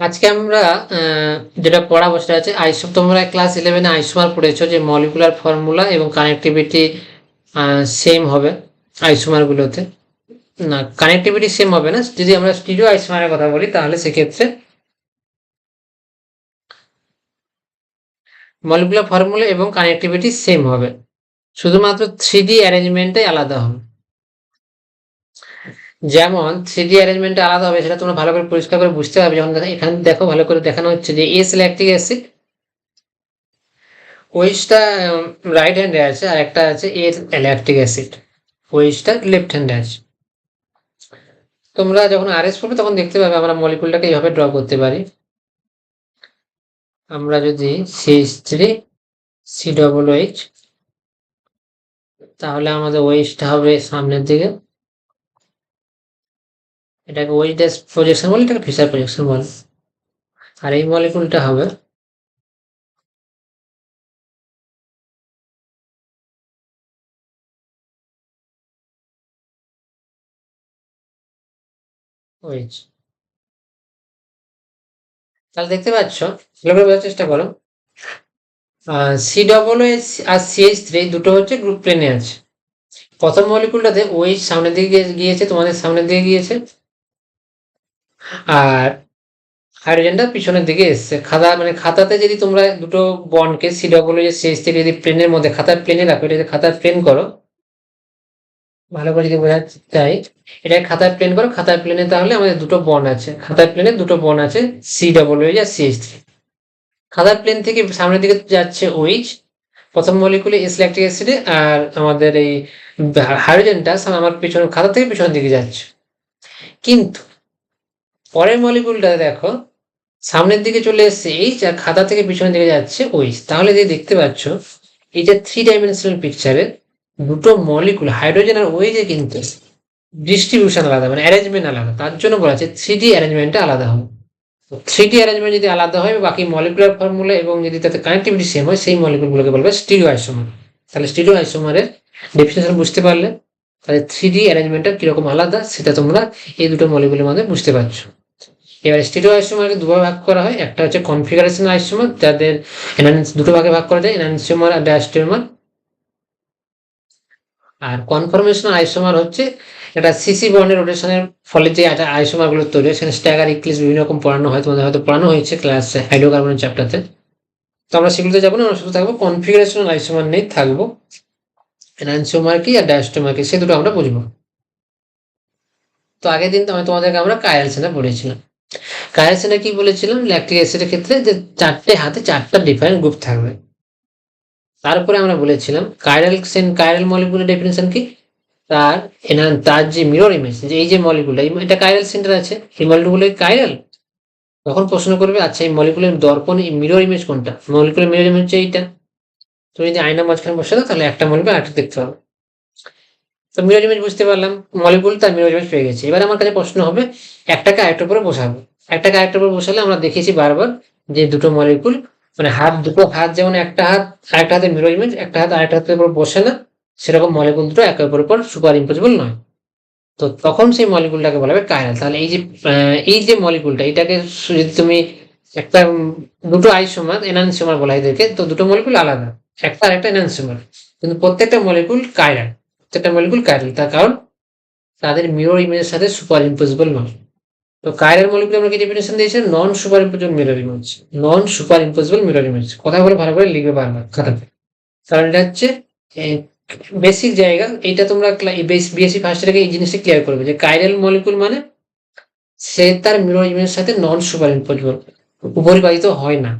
আজকে আমরা যেটা পড়াবো সেটা হচ্ছে তোমরা ক্লাস 11-এ আইসোমার পড়েছো, যে মলিকুলার ফর্মুলা এবং কানেক্টিভিটি সেম হবে আইসোমারগুলোতে। না, কানেক্টিভিটি সেম হবে না। যদি আমরা স্টিরিও আইসোমারের কথা বলি তাহলে সেক্ষেত্রে মলিকুলার ফর্মুলা এবং কানেক্টিভিটি সেম হবে, শুধুমাত্র 3D অ্যারেঞ্জমেন্টটাই আলাদা হবে। যেমন 3D অ্যারেঞ্জমেন্টটা আলাদা হবে সেটা তোমরা ভালো করে পরিষ্কার করে বুঝতে পারবে। যেমন এখানে দেখো, ভালো করে দেখানো হচ্ছে যে এস ল্যাকটিক অ্যাসিড ওইসটা রাইট হ্যান্ডে আছে, আর একটা আছে এর ল্যাকটিক অ্যাসিড, ওইসটা লেফট হ্যান্ডে আছে। তোমরা যখন আরএস পড়বে তখন দেখতে পাবে আমরা মলিকুলটাকে এইভাবে ড্র করতে পারি। আমরা যদি CH3 COOH, তাহলে আমাদের ওইসটা হবে সামনের দিকে, এটাকে ওইচ ড্যাশ প্রজেকশন বলে, এটাকে ফিশার প্রজেকশন বলে। আর এই মলিকুলটা হবে ওইচ। তাহলে দেখতে পাচ্ছ, ভালো করে বোঝার চেষ্টা করো। COOH আর CH3 দুটো হচ্ছে গ্রুপ প্লেনে আছে। প্রথম মলিকুলটাতে ওইচ সামনের দিকে গিয়েছে, তোমাদের সামনের দিকে গিয়েছে, আর হাইড্রোজেনটা পিছনের দিকে এসছে। খাতাতে যদি তোমরা দুটো বন্ডকে COOH CH3 যদি প্লেনের মধ্যে খাতার প্লেনে রাখো, এটা যদি খাতার প্লেন করো, ভালো করে যদি বোঝাতে চাই, এটা খাতার প্লেন করো, খাতার প্লেনে তাহলে আমাদের দুটো বন্ড আছে, খাতার প্লেনে দুটো বন্ড আছে COOH আর CH3। খাতার প্লেন থেকে সামনের দিকে যাচ্ছে ওইচ, প্রথম মলিকুলে এস ল্যাকটিক অ্যাসিডে, আর আমাদের এই হাইড্রোজেনটা আমার পিছনে খাতা থেকে পিছনের দিকে যাচ্ছে। কিন্তু পরের মলিকুলটা দেখো, সামনের দিকে চলে এসছে এইচ, আর খাতা থেকে পিছনের দিকে যাচ্ছে ওইচ। তাহলে যে দেখতে পাচ্ছ এই যে 3 ডাইমেনশনাল পিকচারে দুটো মলিকুল হাইড্রোজেন আর ওইচে কিন্তু ডিস্ট্রিবিউশন আলাদা, মানে অ্যারেঞ্জমেন্ট আলাদা। তার জন্য বলা আছে 3D অ্যারেঞ্জমেন্টটা আলাদা হবে। তো 3D অ্যারেঞ্জমেন্ট যদি আলাদা হয়, বাকি মলিকুলার ফর্মুলা এবং যদি তাতে কানেক্টিভিটি সেম হয়, সেই মলিকুলগুলোকে বলবে স্টিরিও আইসোমার। তাহলে স্টিরিও আইসোমারের ডেফিনেশন বুঝতে পারলে, তাহলে 3D অ্যারেঞ্জমেন্টটা কিরকম আলাদা সেটা তোমরা এই দুটো মলিকুলের মধ্যে বুঝতে পারছো। এবার স্টিরিও আইসোমারকে দুভাবে ভাগ করা হয়, একটা হচ্ছে কনফিগারেশন আইসোমার, যাদের দুটো ভাগে ভাগ করা যায়, এনানসিওমার আর ডায়াস্টিওমার। আর কনফরমেশনাল আইসোমার হচ্ছে এটা সিসি বন্ডের রোটেশনের ফলে যে আইসোমার গুলো তৈরি হয়, সেখানে স্ট্যাগার ইক্লিস বিভিন্ন রকম পড়ানো হয়, তোমাদের হয়তো পড়ানো হয়েছে ক্লাস হাইড্রোকার্বনের চ্যাপ্টারতে। তো আমরা সেগুলোতে যাবো না, আমরা শুধু থাকবো কনফিগারেশনাল আইসোমার নিয়ে থাকবো, এনানসিওমার কি আর ডায়াস্টোমার কি, সে দুটো আমরা বুঝবো। তো আগের দিন তোমাদেরকে আমরা কায়াল সেনা পড়েছিলাম। কায়াল সেনা কি বলেছিলাম, ল্যাকটিক অ্যাসিডের ক্ষেত্রে যে চারটে হাতে চারটা ডিফারেন্ট গ্রুপ থাকবে। তারপরে আমরা বলেছিলাম কাইরাল মলিকুলের ডেফিনেশন কি, তার যে মিরর ইমেজ, যে এই যে মলিকুলটা, এটা কাইরাল সেন্টার আছে, এই মলিকুল কাইরাল। তখন প্রশ্ন করবে, আচ্ছা এই মলিকুলের দর্পণ মিরর ইমেজ কোনটা? মলিকুলের মিরর ইমেজ হচ্ছে এইটা। তুমি যদি আয়না মাঝখানে বসে দাও তাহলে একটা মলিকুল আরেকটা দেখতে পাবে। তো মিরর ইমেজ বুঝতে পারলাম, মলিকুল তার মিরর ইমেজ পেয়ে গেছে। এবার আমার কাছে প্রশ্ন হবে, একটাকে আরেকটার উপরে বসাবো। একটাকে আরেকটার উপরে বসালে আমরা দেখেছি বারবার যে দুটো মলিকুল, মানে দুটো হাত, যেমন একটা হাত আরেকটা হাতের মিরর ইমেজ, একটা হাত আরেকটা হাতের উপর বসে না, সেরকম মলিকুল দুটো একে অপরের উপর সুপার ইম্পসিবল নয়। তো তখন সেই মলিকুলটাকে বলা হবে কাইরাল। তাহলে এই যে মলিকুলটা, এটাকে যদি তুমি একটা দুটো আইসোমার এনানসিওমার বলা হয় এদেরকে, তো দুটো মলিকুল আলাদা, একটা আর একটা এনানসিওমার, কিন্তু প্রত্যেকটা মলিকুল কাইরাল। প্রত্যেকটা মলিকুল কাইরাল, তার কারণ তাদের মিরর ইমেজের সাথে সুপার ইম্পসিবল নয়। তো কাইরাল মলিকুল আমরা কি ডেফিনেশন দিয়েছি, non super impossible mirror image. Non super impossible mirror image, কথা বলে ভালো করে লিখবে বারবার খাতাতে, কারণ এটা হচ্ছে বেসিক জায়গা। এইটা তোমরা বিএসসি ফার্স্ট ইয়ারে এই জিনিসটা ক্লিয়ার করবে যে কাইরাল মলিকুল মানে সে তার মিরর ইমেজের সাথে নন সুপার ইম্পসিবল, উপরিপালিত হয় না।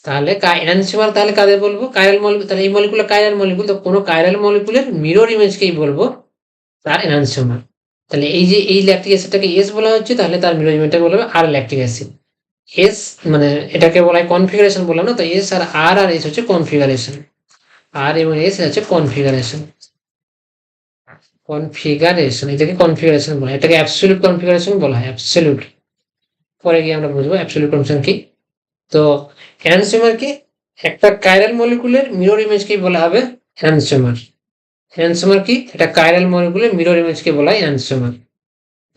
তাহলে এনানসিওমার তাহলে কাদের বলবো, কাইরাল মলিকুল। তাহলে এই মলিকুল কাইরাল মলিকুল, তো কোনো কাইরাল মলিকুলের মিরর ইমেজকেই বলবো তার এনানসিওমার। তাহলে এই যে এই ল্যাকটিক অ্যাসিডটাকে এস বলা হচ্ছে, তাহলে তার মিরর ইমেজটাকে বলা হবে আর ল্যাকটিক অ্যাসিড। এস মানে এটাকে বলা হয় কনফিগারেশন, বললাম না? তো এস আর এস হচ্ছে কনফিগারেশন, আর এবং এস হচ্ছে কনফিগারেশন। কনফিগারেশন, এটাকে কনফিগারেশন বলা হয়, এটাকে অ্যাবসলিউট কনফিগারেশন বলা হয়, অ্যাবসলিউট। পরে গিয়ে আমরা বুঝবো অ্যাবসলিউট কনফিগারেশন কি। তো এনানসিওমার কি, একটা কাইরাল মলিকুলের মিরর ইমেজকেই বলা হবে এনানসিওমার। এনানসিওমার কি, একটা কাইরাল মলিকুলের মিরর ইমেজকে বলা হয় এনানসিওমার।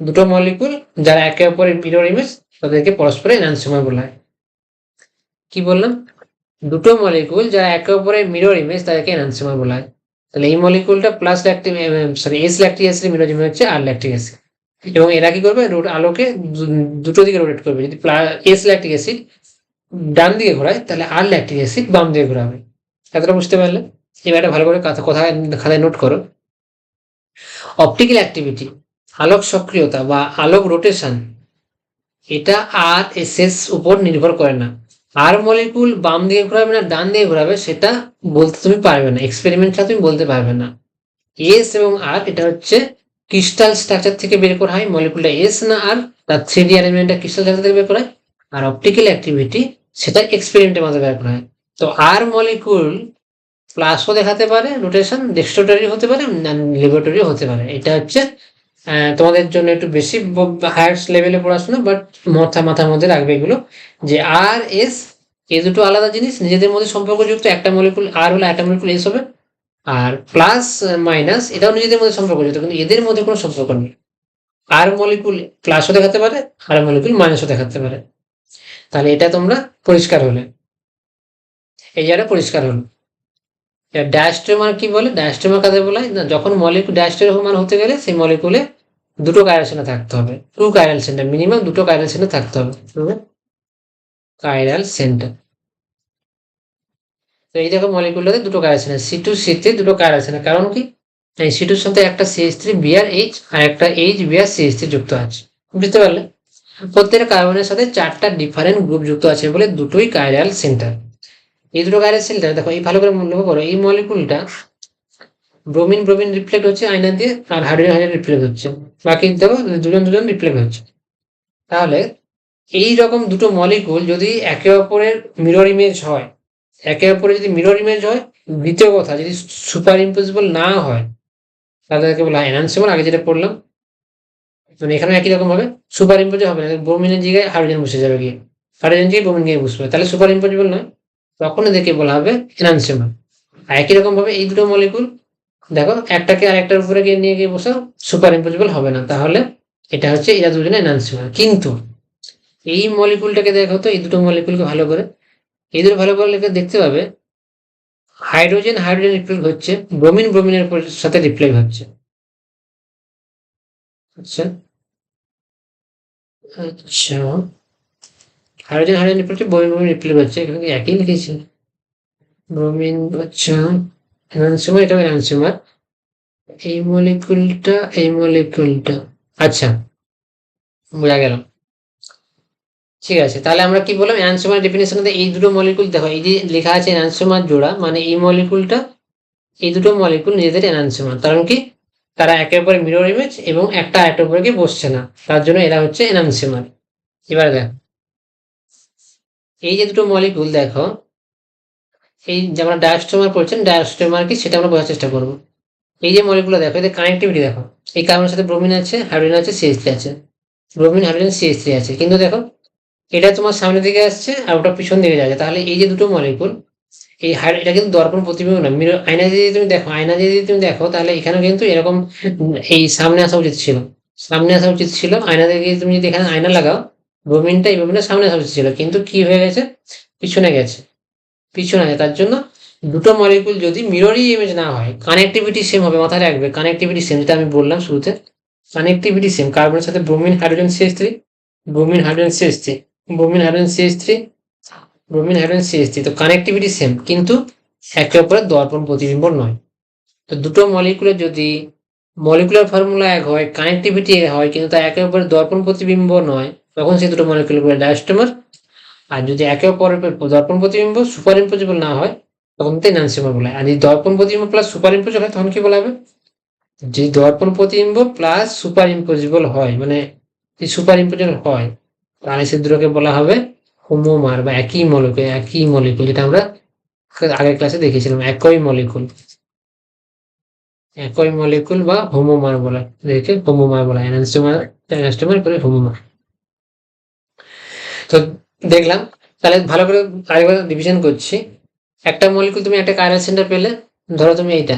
দুটো মলিকুল যারা একে অপরের মিরর ইমেজ তাদেরকে পরস্পরের এনানসিওমার বলা হয়। কি বললাম? দুটো মলিকুল যারা একে অপরের মিরর ইমেজ তাদেরকে এনানসিওমার বলা হয়। তাহলে এই মলিকুলটা প্লাস ল্যাকটিক এস ল্যাকটিক অ্যাসিড মিরর ইমেজ হচ্ছে আর ল্যাকটিক অ্যাসিড, এবং এরা কি করবে আলোকে দুটো দিকে রোটেট করবে। যদি এস ল্যাকটিক অ্যাসিড ডান দিকে ঘোরায় তাহলে আর ল্যাকটিক অ্যাসিড বাম দিকে ঘোরাবে। এতটা বুঝতে পারলে? এবার এটা ভালো করে কথা খাতায় নোট করো। অপটিক্যাল অ্যাক্টিভিটি, আলোক সক্রিয়তা বা আলোক রোটেশন, এটা আর এস এস উপর নির্ভর করে না। আর মলিকুল বাম দিকে ঘোরাবে না ডান দিকে ঘোরাবে সেটা বলতে তুমি পারবে না, এক্সপেরিমেন্ট ছাড়া তুমি বলতে পারবে না। এস এবং আর এটা হচ্ছে ক্রিস্টাল স্ট্রাকচার থেকে বের করা হয়, মলিকুলটা এস না আর, তার 3D অ্যারেঞ্জমেন্টটা ক্রিস্টাল স্ট্রাকচার থেকে বের করা হয়। আর অপটিক্যাল অ্যাক্টিভিটি সেটা এক্সপেরিমেন্টের মাধ্যমে বের করা হয়। তো আর মলিকুল প্লাসও দেখাতে পারে রোটেশন, ডেক্সট্রোটারি হতে পারে, লেবরেটরি হতে পারে। এটা হচ্ছে তোমাদের জন্য একটু বেশি হায়ার লেভেলে পড়াশোনা, বাট মাথার মধ্যে রাখবে এগুলো, যে আর এস এই দুটো আলাদা জিনিস, নিজেদের মধ্যে সম্পর্কযুক্ত। একটা মলিকুল আর হলে একটা মলিকুল এস হবে, আর প্লাস মাইনাস এটাও নিজেদের মধ্যে সম্পর্কযুক্ত, কিন্তু এদের মধ্যে কোনো সম্পর্ক নেই। আর মলিকুল প্লাসও দেখাতে পারে, আর মলিকুল মাইনাসও দেখাতে পারে। তাহলে এটা তোমরা পরিষ্কার হলে, এই জায়গাটা পরিষ্কার হলো। ডায়াস্টেমার কি বলে? ডায়াস্টেমার কাদের বলা হয় না, যখন মলিকুল ডায়াস্টেমার হতে গেলে সেই মলিকুলে দুটো কাইরাল সেন্টার থাকতে হবে, টু কাইরাল সেন্টার, মিনিমাম দুটো কাইরাল সেন্টার থাকতে হবে, কাইরাল সেন্টার। তো এই দেখো মলিকুলটাতে দুটো কাইরাল সেন্টার, C2 C3 দুটো কাইরাল সেন্টার। কারণ কি? এই C2 সাথে একটা CH3 বিআর এইচ আর একটা এইচ বিআর CH3 যুক্ত আছে। বুঝতে পারলে? প্রত্যেকটা কার্বনের সাথে 4টা ডিফারেন্ট গ্রুপ যুক্ত আছে বলে দুটোই কাইরাল সেন্টার। এই দুটো কাইরাল সেন্টার দেখো, এই ভালো করে লক্ষ্য করো, এই মলিকুলটা ব্রোমিন ব্রোমিন রিফ্লেক্ট হচ্ছে আয়না দিয়ে, আর হাইড্রোজেন হাইড্রোজেন রিফ্লেক্ট হচ্ছে, বাকি দেখো দুজন দুজন রিফ্লেক্ট হচ্ছে। তাহলে এই রকম দুটো মলিকুল যদি একে অপরের মিরর ইমেজ হয়, একে অপরের যদি মিরর ইমেজ হয়, দ্বিতীয় কথা যদি সুপার ইম্পসিবল না হয়, তাহলে তাকে বলা হয় এনহান্সিবল। আগে যেটা পড়লাম, মানে এখানে একই রকম হবে, সুপার ইম্পোজ হবে না, ব্রোমিনের জায়গায় হাইড্রোজেন বসে যাবে গিয়ে, হাইড্রোজেন গিয়ে ব্রোমিন গিয়ে বসবে, তাহলে সুপার ইম্পসিবল নয়, তখন এদেরকে বলা হবে এনহান্সিবল। আর একই রকম ভাবে এই দুটো মলিকুল দেখো একটাকে আরেকটার উপরে গিয়ে নিয়ে গিয়ে বসাও, সুপার ইম্পসিবল হবে না, তাহলে এটা হচ্ছে এরা দুজনে এনহান্সিবল। কিন্তু এই মলিকুলটাকে দেখো তো, এই দুটো মলিকুলকে ভালো করে, এই দুটো ভালো করে দেখতে পাবে, হাইড্রোজেন হাইড্রোজেন রিফ্লেক্ট হচ্ছে, ব্রোমিন ব্রোমিনের সাথে রিফ্লেক্ট হচ্ছে। আচ্ছা আচ্ছা, হাইড্রোজেন হাইড্রোজেন রিফ্লেক্ট হচ্ছে, ব্রোমিন ব্রোমিন রিফ্লেক্ট হচ্ছে, এখানে কি একই লিখেছি? ব্রোমিন, আচ্ছা এনানসিমার, এটাও এনানসিমার, এই মলিকুলটা, আচ্ছা বোঝা গেল। ঠিক আছে, তাহলে আমরা কি বললাম এনানসিমার ডেফিনেশনে, এই দুটো মলিকুল দেখো, এই যে লেখা আছে এনানসিমার জোড়া, মানে এই মলিকুলটা, এই দুটো মলিকুল নিজেদের এনানসিমার। কারণ কি? তারা একে অপরের মিরর ইমেজ এবং একটা আরেকটার উপরে গিয়ে বসছে না, তার জন্য এরা হচ্ছে এনানসিমার। এবার দেখো এই যে দুটো মলিকুল দেখো, এই যে আমরা ডায়াস্টোমার পড়ছেন, ডায়াস্টোমার কি সেটা আমরা বোঝার চেষ্টা করবো। এই যে মলিকুল দেখো, এদের কানেক্টিভিটি দেখো, এই কার্বনের সাথে ব্রোমিন আছে, হাইড্রোজেন আছে, CH3 আছে, ব্রোমিন হাইড্রোজেন CH3 আছে, কিন্তু দেখো এটা তোমার সামনের দিকে আসছে আর ওটা পিছন দিকে যাচ্ছে। তাহলে এই যে দুটো মলিকুল, এই এটা কিন্তু দর্পণ প্রতিবিম্ব না, মিরর আয়না দিয়ে তুমি দেখো, আয়না দিয়ে যদি তুমি দেখো, তাহলে এখানে কিন্তু এরকম এই সামনে আসা উচিত ছিল, সামনে আসা উচিত ছিল। আয়না দিয়ে তুমি যদি এখানে আয়না লাগাও, ব্রোমিনটা এই ব্রোমিনটা সামনে আসা উচিত ছিল, কিন্তু কি হয়ে গেছে, পিছনে গেছে, পিছনে আছে। তার জন্য দুটো মলিকুল যদি মিররই ইমেজ না হয়, কানেক্টিভিটি সেম হবে, মাথায় রাখবে কানেক্টিভিটি সেম, যেটা আমি বললাম শুরুতে, কানেক্টিভিটি সেম। কার্বনের সাথে bromine hydrogen CH3, bromine hydrogen CH3, bromine hydrogen CH3, bromine hydrogen CH3, তো কানেক্টিভিটি সেম, কিন্তু একে অপরের দর্পণ প্রতিবিম্ব নয়। তো দুটো মলিকুলের যদি মলিকুলার ফর্মুলা এক হয়, কানেক্টিভিটি এক হয়, কিন্তু তা একে অপরের দর্পণ প্রতিবিম্ব নয়, তখন সেই দুটো মলিকুলগুলো ডায়াস্টোমার। আর যদি একে অপরের দর্পণ প্রতিবিম্ব সুপার ইম্পোজেবল না হয়, তখন তো এনানসিমার বলা হয়। আর যদি দর্পণ প্রতিবিম্ব প্লাস সুপার ইম্পোজেবল হয়, তখন কি বলা হবে? যদি দর্পণ প্রতিবিম্ব প্লাস সুপার ইম্পোজেবল হয়, মানে যদি সুপার ইম্পোজেবল হয়, তাহলে সে দুটোকে বলা হবে হোমোমার, বা একই মলিকুল, যেটা আমরা আগের ক্লাসে দেখেছিলাম, একই মলিকুল বা হোমোমার বলা, এদেরকে হোমোমার বলা, এনানস্টোমার করে হোমোমার। তো দেখলাম, তাহলে ভালো করে আরেকবার ডিভিশন করছি। একটা মলিকুল তুমি একটা কাইরাল সেন্টার পেলে, ধরো তুমি এইটা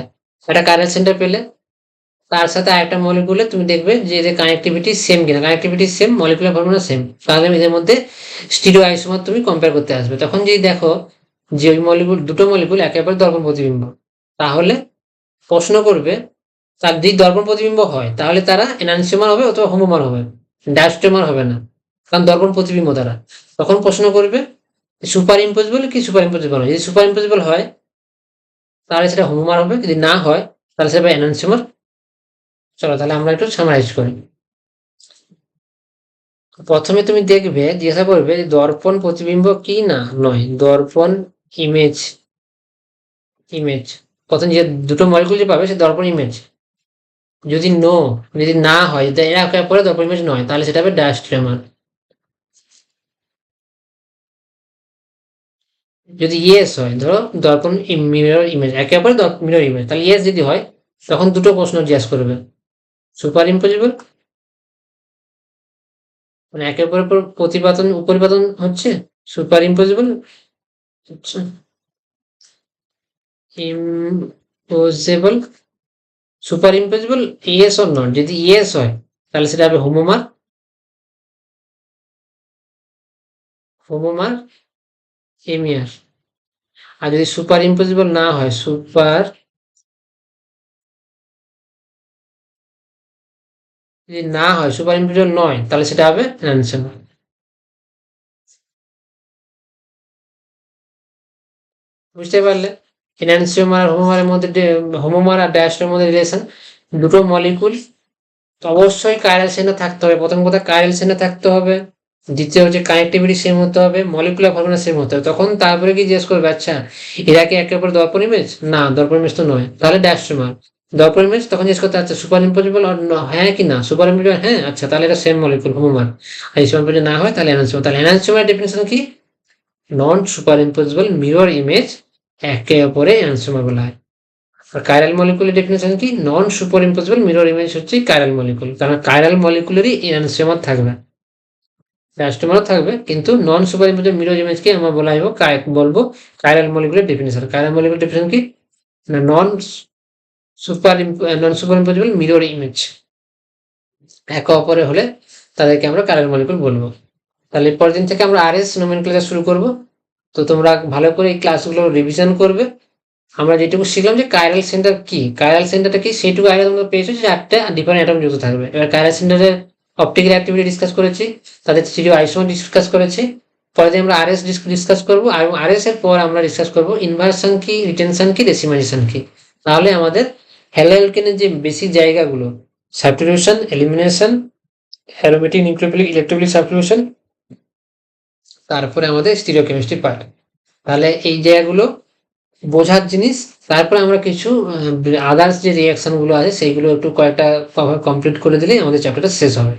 একটা কাইরাল সেন্টার পেলে, তার সাথে আরেকটা মলিকুলে তুমি দেখবে যে এদের কানেক্টিভিটি সেম কিনা, connectivity same, molecular formula same, তাহলে এদের মধ্যে স্টিরিও আইসোমার তুমি কম্পেয়ার করতে আসবে। তখন যদি দেখো যে ওই মলিকুল, দুটো মলিকুল একেবারে দর্পণ প্রতিবিম্ব, তাহলে প্রশ্ন করবে, তার যদি দর্পণ প্রতিবিম্ব হয় তাহলে তারা এনানসিওমার হবে অথবা হোমোমার হবে, ডায়াস্টোমার হবে না, কারণ দর্পণ প্রতিবিম্ব তারা। তখন প্রশ্ন করবে সুপার ইম্পসিবল কি সুপার ইম্পসিবল হয়, যদি সুপার ইম্পসিবল হয় তাহলে সেটা হোমোমার হবে, যদি না হয় তাহলে সেটা এনানসিওমার। চলো তাহলে আমরা একটু সামারাইজ করি। প্রথমে তুমি দেখবে, জিজ্ঞাসা করবে যে দর্পণ প্রতিবিম্ব কি না নয়, দর্পণ ইমেজ, ইমেজ প্রথম যে দুটো মলিকুল যে পাবে সে দর্পণ ইমেজ। যদি যদি না হয়, এরা একে অপরের দর্পণ ইমেজ নয়, তাহলে সেটা হবে ডায়াস্ট্রেমার। যদি ইয়েস হয়, ধরো দর্পণ মিরর ইমেজ, একে অপরের মিরর ইমেজ, তাহলে ইয়েস যদি হয় তখন দুটো প্রশ্ন জিজ্ঞাসা করবে, সুপার ইম্পসিবল মানে একে অপরের উপর প্রতিপাদন উপরিপাদন হচ্ছে, সুপার ইম্পসিবল হচ্ছে, impossible, super impossible, yes or not. যদি ইয়েস হয় তাহলে সেটা হবে হোমোমার, হোমোমার এমিয়ার। আর যদি সুপার ইম্পসিবল না হয়, সুপার, যদি না হয় সুপার ইম্পসিবল নয়, তাহলে সেটা হবে অ্যান্সার। বুঝতে পারলে এনানসিওমার আর হোমোমারের মধ্যে, হোমোমার আর ডায়াস্টোমার মধ্যে রিলেশন, দুটো মলিকুল তো অবশ্যই কাইরাল সেন্টার থাকতে হবে। প্রথম কথা কাইরাল সেন্টার থাকতে হবে, দ্বিতীয় হচ্ছে কানেক্টিভিটি সেম হতে হবে, মলিকুলার ফর্মুলা সেম হতে হবে। তখন তারপরে কি জিজ্ঞেস করবে, আচ্ছা এরা কি একে অপর দর্পণ ইমেজ? না, দর্পণ ইমেজ তো নয়, তাহলে ডায়াস্টোমার। দর্পণ ইমেজ, তখন জিজ্ঞেস করতে, আচ্ছা সুপার ইম্পসিবল হ্যাঁ কি না, সুপার ইম্পসিবল হ্যাঁ, আচ্ছা তাহলে এটা সেম মলিকুল হোমোমার। আর সুপার ইম্পসিবল না হয় তাহলে এনানসিওমার। তাহলে এনানসিওমার ডেফিনেশন কি? Non super impossible mirror image, একে অপরে এনানসিওমার বলা হয়। আর কাইরাল মলিকুলের ডেফিনেশন কি? Non super impossible mirror image হচ্ছে কাইরাল মলিকুল, কারণ কাইরাল মলিকুলেরই এনানসিওমার থাকবে, ডায়াস্টোমারও থাকবে, কিন্তু নন সুপার ইম্পসিবল মিরর ইমেজকে আমরা বলবো কাইরাল মলিকুলের ডেফিনেশন। কাইরাল মলিকুলের ডেফিনেশন কি? না non super impossible mirror image, একে অপরে হলে তাদেরকে আমরা কাইরাল মলিকুল বলবো। তাহলে পরের দিন থেকে আমরা আরএস নোমেনক্লেচার শুরু করব। তো তোমরা ভালো করে এই ক্লাসগুলো রিভিশন করবে। আমরা যেটুকু শিখলাম যে কাইরাল সেন্টার কি, কাইরাল সেন্টারটা কি, সেইটুকু আগে তোমরা পেয়েছো যে একটা ডিফারেন্ট অ্যাটম যুক্ত থাকবে। এবার কাইরাল সেন্টারের অপটিক্যাল অ্যাক্টিভিটি ডিসকাস করেছি, তাদের স্টিরিও আইসোমার ডিসকাস করেছি। পরে দিন আমরা আরএস ডিসকাস করবো, আর আরএস এর পর আমরা ডিসকাস করবো ইনভার্সন কি, রিটেনশন কি, ডেসিমাইজেশন কি। তাহলে আমাদের হ্যালোঅ্যালকেনের যে বেসিক জায়গাগুলো, substitution, elimination, aromatic nucleophilic electrophilic substitution, তারপরে আমাদের স্টিরিওকেমিস্ট্রি পার্ট, তাহলে এই জায়গাগুলো বোঝার জিনিস। তারপরে আমরা কিছু আদার্স যে রিয়াকশন গুলো আছে সেইগুলো একটু কয়েকটা কমপ্লিট করে দিলেই আমাদের চ্যাপ্টারটা শেষ হবে।